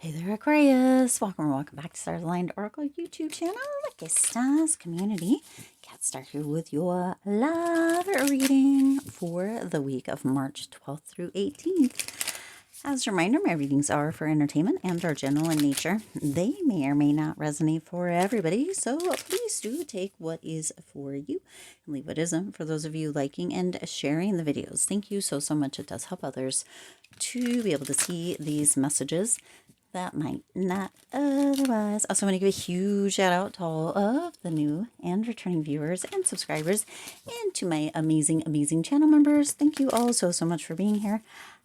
Hey there, Aquarius. Welcome or welcome back to Stars Aligned Oracle YouTube channel, luckystars community. Cat Star here with your love reading for the week of March 12th through 18th. As a reminder, my readings are for entertainment and are general in nature. They may or may not resonate for everybody, so please do take what is for you and leave what isn't for those of you liking and sharing the videos. Thank you so much. It does help others to be able to see these messages that might not otherwise. Also want to give a huge shout out to all of the new and returning viewers and subscribers, and to my amazing channel members. Thank you all so much for being here.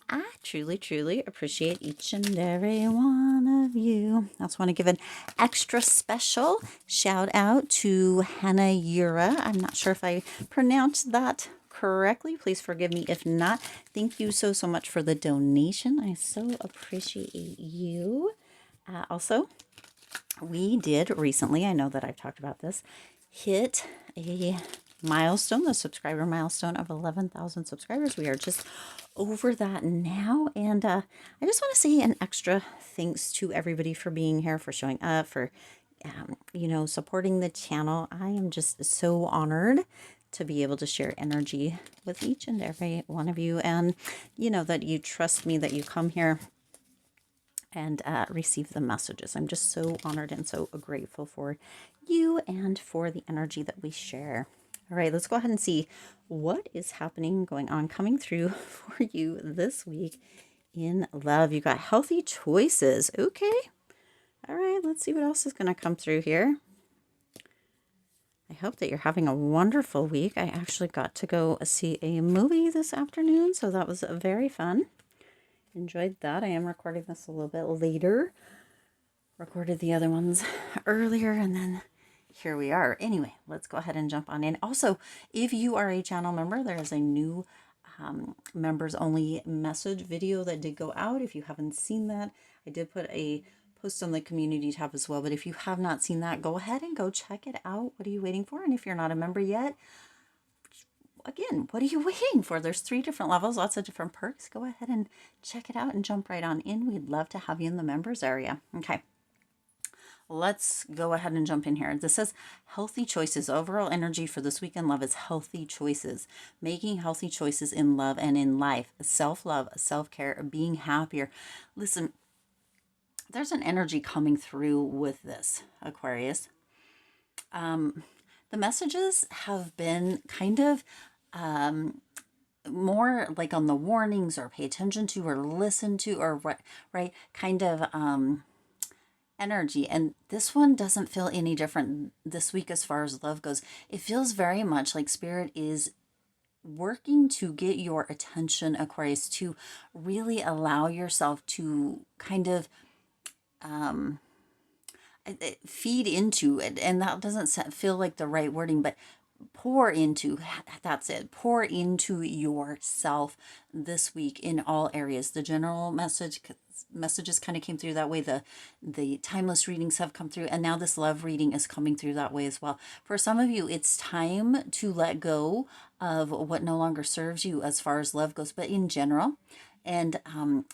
I truly appreciate each and every one of you. I also want to give an extra special shout out to Hannah Yura. I'm not sure if I pronounced that correctly. Please forgive me if not. Thank you so much for the donation. I so appreciate you. Also, we did recently, I know that I've talked about this, hit a milestone, the subscriber milestone of 11,000 subscribers. We are just over that now, and I just want to say an extra thanks to everybody for being here, for showing up, for supporting the channel. I am just so honored to be able to share energy with each and every one of you, and that you trust me, that you come here and receive the messages. I'm just so honored and so grateful for you and for the energy that we share. All right, let's go ahead and see what is happening, going on, coming through for you this week in love. You got healthy choices. Okay. All right, let's see what else is going to come through here. I hope that you're having a wonderful week. I actually got to go see a movie this afternoon, so that was very fun. Enjoyed that. I am recording this a little bit later. Recorded the other ones earlier, and then here we are. Anyway, let's go ahead and jump on in. Also, if you are a channel member, there is a new members only message video that did go out. If you haven't seen that, I did put a post on the community tab as well. But if you have not seen that, go ahead and go check it out. What are you waiting for? And if you're not a member yet, again, what are you waiting for? There's 3 different levels, lots of different perks. Go ahead and check it out and jump right on in. We'd love to have you in the members area. Okay. Let's go ahead and jump in here. This says healthy choices. Overall energy for this week in love is healthy choices. Making healthy choices in love and in life. Self-love, self-care, being happier. Listen, there's an energy coming through with this, Aquarius. The messages have been kind of more like on the warnings, or pay attention to, or listen to, or what, right? Kind of energy. And this one doesn't feel any different this week as far as love goes. It feels very much like Spirit is working to get your attention, Aquarius, to really allow yourself to kind of feed into it. And that doesn't feel like the right wording, but pour into, that's it, pour into yourself this week in all areas. The general messages kind of came through that way. The timeless readings have come through, and now this love reading is coming through that way as well. For some of you, it's time to let go of what no longer serves you as far as love goes, but in general, and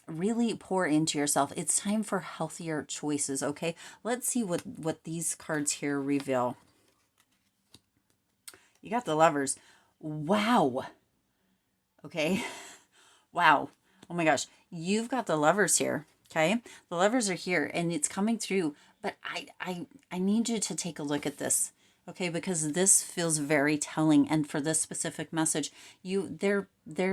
really pour into yourself. It's time for healthier choices. Okay, let's see what these cards here reveal. You got the Lovers. Wow. Okay. Wow. Oh my gosh. You've got the Lovers here. Okay. The Lovers are here and it's coming through. But I need you to take a look at this. Okay, because this feels very telling. And for this specific message, their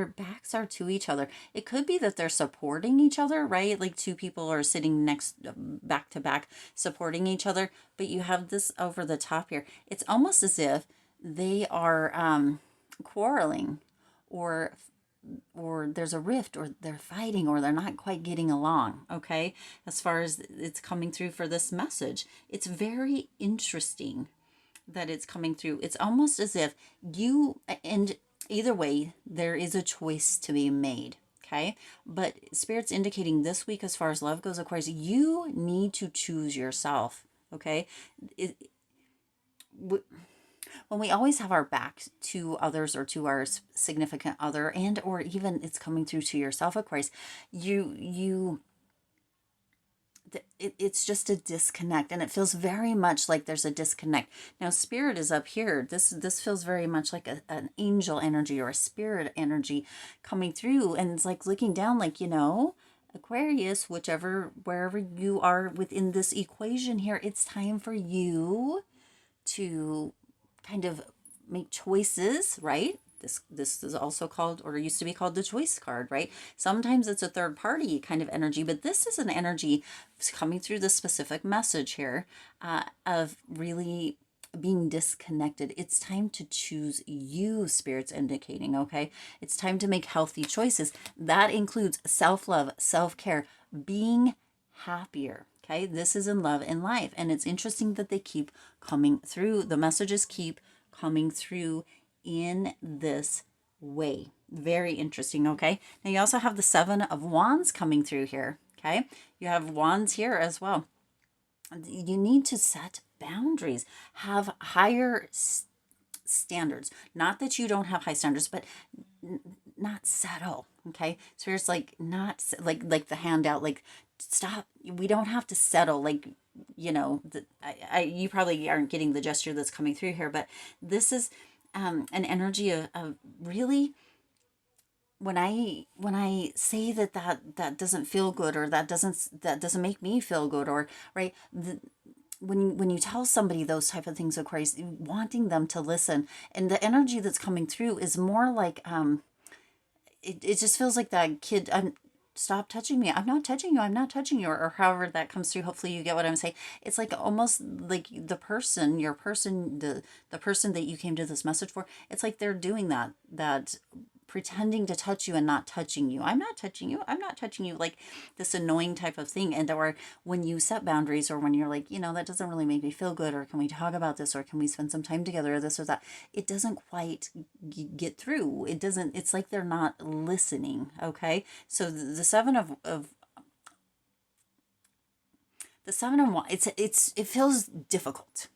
backs are to each other. It could be that they're supporting each other, right? Like 2 people are sitting next, back to back, supporting each other. But you have this over the top here. It's almost as if they are quarreling, or there's a rift, or they're fighting, or they're not quite getting along. Okay, as far as it's coming through for this message, it's very interesting that it's coming through. It's almost as if and either way, there is a choice to be made. Okay, but Spirit's indicating this week, as far as love goes, of course, you need to choose yourself. Okay, when we always have our back to others, or to our significant other, and or even it's coming through to yourself, of course, it's just a disconnect, and it feels very much like there's a disconnect. Now spirit is up here. This feels very much like an angel energy or a spirit energy coming through, and it's like looking down, like, Aquarius, wherever you are within this equation here, it's time for you to kind of make choices, right? This is also called, or used to be called, the choice card, right? Sometimes it's a third party kind of energy, but this is an energy coming through the specific message here, of really being disconnected. It's time to choose you, spirit's indicating, okay? It's time to make healthy choices. That includes self-love, self-care, being happier. Okay, this is in love and life. And it's interesting that they keep coming through. The messages keep coming through in this way. Very interesting. Okay, now you also have the Seven of Wands coming through here. Okay, you have Wands here as well. You need to set boundaries, have higher standards. Not that you don't have high standards, but not settle. Okay, so it's like, not like the handout, like, stop. We don't have to settle. Like, you probably aren't getting the gesture that's coming through here, but this is an energy of really, when I say that doesn't feel good, or that doesn't make me feel good, or right, when you tell somebody those type of things, Aquarius, wanting them to listen, and the energy that's coming through is more like, it just feels like that kid, stop touching me, I'm not touching you, I'm not touching you, or however that comes through. Hopefully you get what I'm saying. It's like almost like the person that you came to this message for, it's like they're doing that pretending to touch you and not touching you. I'm not touching you, I'm not touching you, like this annoying type of thing. And or when you set boundaries, or when you're like, that doesn't really make me feel good, or can we talk about this, or can we spend some time together, or this or that, it doesn't quite get through. It's like they're not listening. Okay, so the seven of the Seven of Wands, it feels difficult,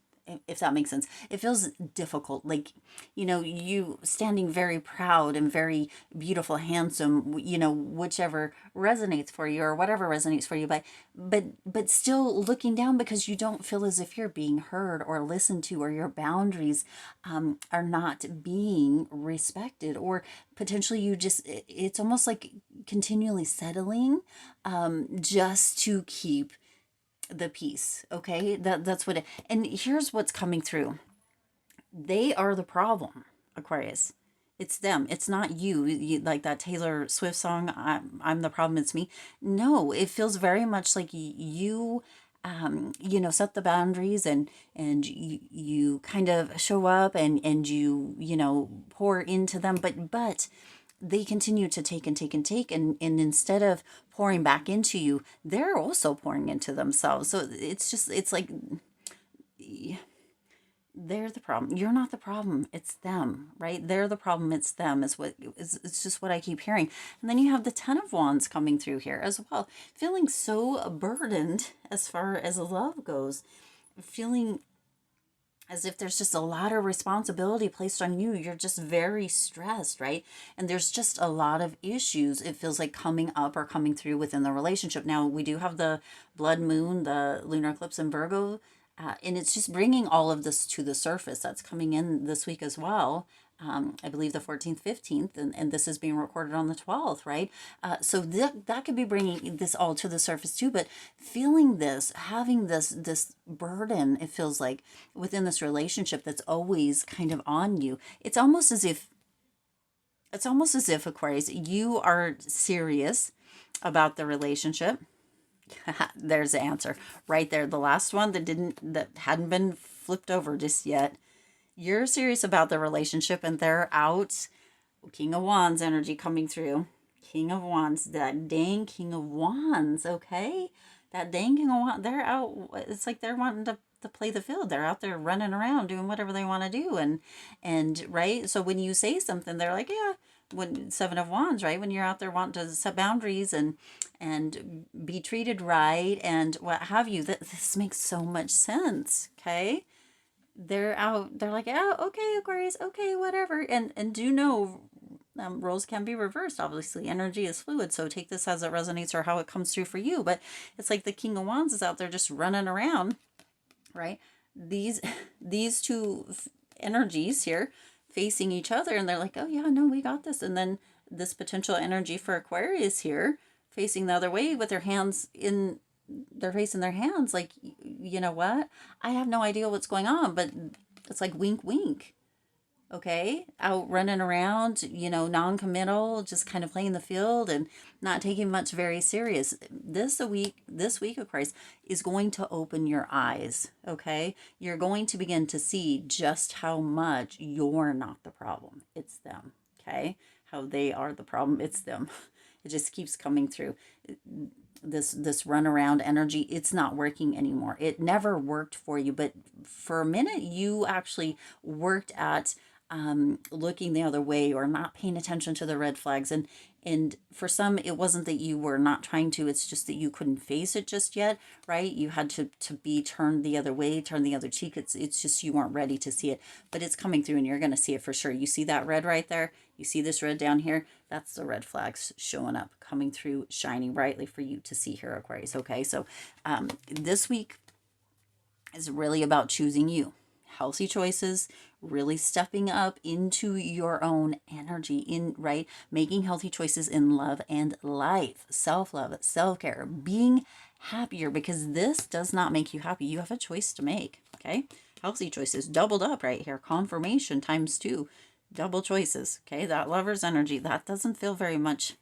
if that makes sense. It feels difficult, like, you standing very proud and very beautiful, handsome, whichever resonates for you, or whatever resonates for you, but still looking down because you don't feel as if you're being heard or listened to, or your boundaries are not being respected, or potentially it's almost like continually settling, just to keep the peace. Okay, that's what and here's what's coming through. They are the problem, Aquarius. It's them. It's not you, like that Taylor Swift song, I'm the problem, it's me. No, it feels very much like you set the boundaries, and you kind of show up, and pour into them, but they continue to take and take and take, and instead of pouring back into you, they're also pouring into themselves. So it's like, they're the problem, you're not the problem, it's them, right? They're the problem, it's them, it's just what I keep hearing. And then you have the Ten of Wands coming through here as well, feeling so burdened as far as love goes, feeling as if there's just a lot of responsibility placed on you. You're just very stressed, right? And there's just a lot of issues, it feels like, coming up or coming through within the relationship. Now, we do have the blood moon, the lunar eclipse in Virgo, and it's just bringing all of this to the surface. That's coming in this week as well. I believe the 14th, 15th, and this is being recorded on the 12th, right? So that could be bringing this all to the surface too, but feeling this, having this burden, it feels like, within this relationship that's always kind of on you. It's almost as if, Aquarius, you are serious about the relationship. There's the answer right there. The last one that hadn't been flipped over just yet. You're serious about the relationship, and they're out. King of Wands energy coming through. King of Wands, that dang King of Wands, okay? That dang King of Wands, they're out. It's like they're wanting to play the field. They're out there running around doing whatever they want to do. And right? So when you say something, they're like, yeah. When Seven of Wands, right? When you're out there wanting to set boundaries and be treated right and what have you, this makes so much sense, okay? They're out, they're like, oh, okay, Aquarius, okay, whatever. And do know, roles can be reversed. Obviously, energy is fluid, so take this as it resonates or how it comes through for you. But it's like the King of Wands is out there just running around, right? These two energies here facing each other, and they're like, oh yeah, no, we got this. And then this potential energy for Aquarius here facing the other way with their hands in their face in their hands, like, you know what? I have no idea what's going on, but it's like wink, wink. Okay, out running around, you know, non-committal, just kind of playing the field and not taking much very serious. This week, Aquarius, is going to open your eyes. Okay, you're going to begin to see just how much you're not the problem, it's them. Okay, how they are the problem, it's them. It just keeps coming through. This runaround energy, it's not working anymore. It never worked for you, but for a minute you actually worked at looking the other way or not paying attention to the red flags. And for some, it wasn't that you were not trying to, it's just that you couldn't face it just yet, right? You had to be turned the other way, turn the other cheek. It's just you weren't ready to see it, but it's coming through and you're going to see it for sure. You see that red right there? You see this red down here? That's the red flags showing up, coming through, shining brightly for you to see here, Aquarius. Okay, so this week is really about choosing you. Healthy choices, really stepping up into your own energy, in right, making healthy choices in love and life, self-love, self-care, being happier, because this does not make you happy. You have a choice to make. Okay, healthy choices doubled up right here, confirmation times 2, double choices. Okay, that lover's energy, that doesn't feel very much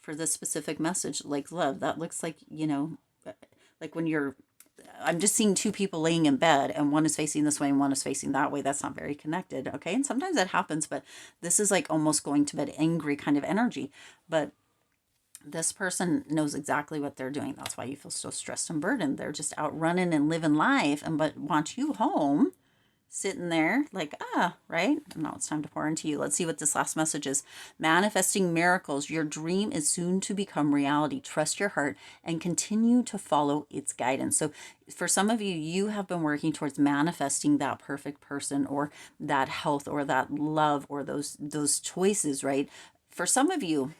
for this specific message like love. That looks like, you know, like when you're, I'm just seeing two people laying in bed and one is facing this way and one is facing that way. That's not very connected. Okay. And sometimes that happens, but this is like almost going to bed angry kind of energy. But this person knows exactly what they're doing. That's why you feel so stressed and burdened. They're just out running and living life and but want you home, sitting there like, right? Now it's time to pour into you. Let's see what this last message is. Manifesting miracles. Your dream is soon to become reality. Trust your heart and continue to follow its guidance. So for some of you, you have been working towards manifesting that perfect person or that health or that love or those choices, right? For some of you,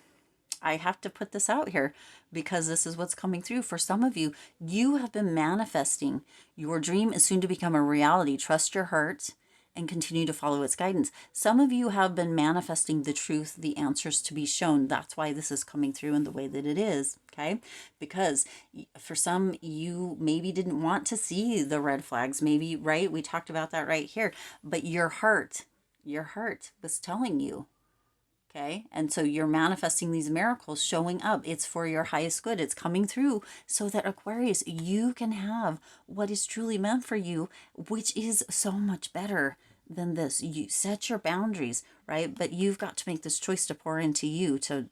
I have to put this out here because this is what's coming through. For some of you, you have been manifesting. Your dream is soon to become a reality. Trust your heart and continue to follow its guidance. Some of you have been manifesting the truth, the answers to be shown. That's why this is coming through in the way that it is, okay? Because for some, you maybe didn't want to see the red flags. Maybe, right? We talked about that right here. But your heart was telling you. Okay. And so you're manifesting these miracles showing up. It's for your highest good. It's coming through so that Aquarius, you can have what is truly meant for you, which is so much better than this. You set your boundaries, right? But you've got to make this choice to pour into you, to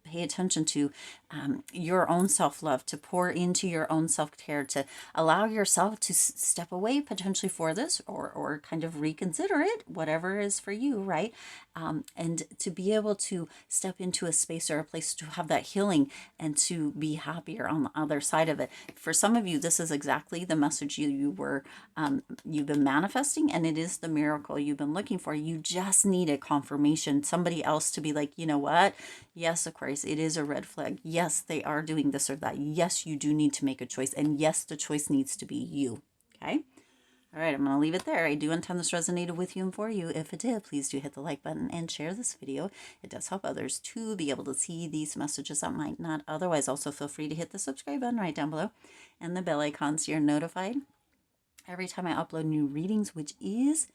pay attention to your own self-love, to pour into your own self-care, to allow yourself to step away potentially for this or kind of reconsider it, whatever is for you, right? And to be able to step into a space or a place to have that healing and to be happier on the other side of it. For some of you, this is exactly the message you've been manifesting, and it is the miracle you've been looking for. You just need a confirmation, somebody else to be like, you know what? Yes, Aquarius, it is a red flag. Yes, they are doing this or that. Yes, you do need to make a choice. And yes, the choice needs to be you. Okay? All right, I'm going to leave it there. I do intend this resonated with you and for you. If it did, please do hit the like button and share this video. It does help others to be able to see these messages that might not otherwise. Also, feel free to hit the subscribe button right down below and the bell icon so you're notified every time I upload new readings, which is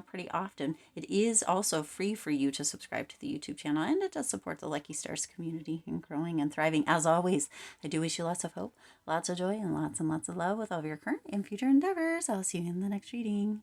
pretty often. It is also free for you to subscribe to the YouTube channel, and it does support the Lucky Stars community in growing and thriving. As always, I do wish you lots of hope, lots of joy, and lots of love with all of your current and future endeavors. I'll see you in the next reading.